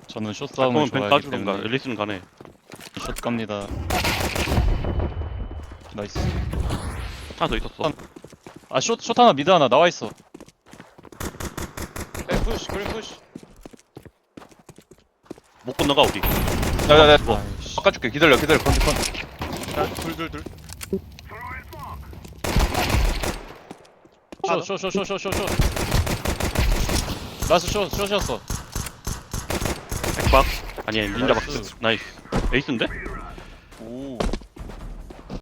저는 숏 싸움을 그러면 벤 좋아하기 까주던가. 때문에 앨리스는 가네. 숏 갑니다. 나이스. 하나 더 있었어. 아, 숏 하나, 미드 하나 나와 있어. 푸시, 그래 푸시. 못 건너가 우리. 야야야 아이씨. 바꿔줄게. 기다려 컨디 둘. 숏. 라스 숏이었어. 백박. 아니 닌자 나이스. 박스. 나이스. 에이스인데?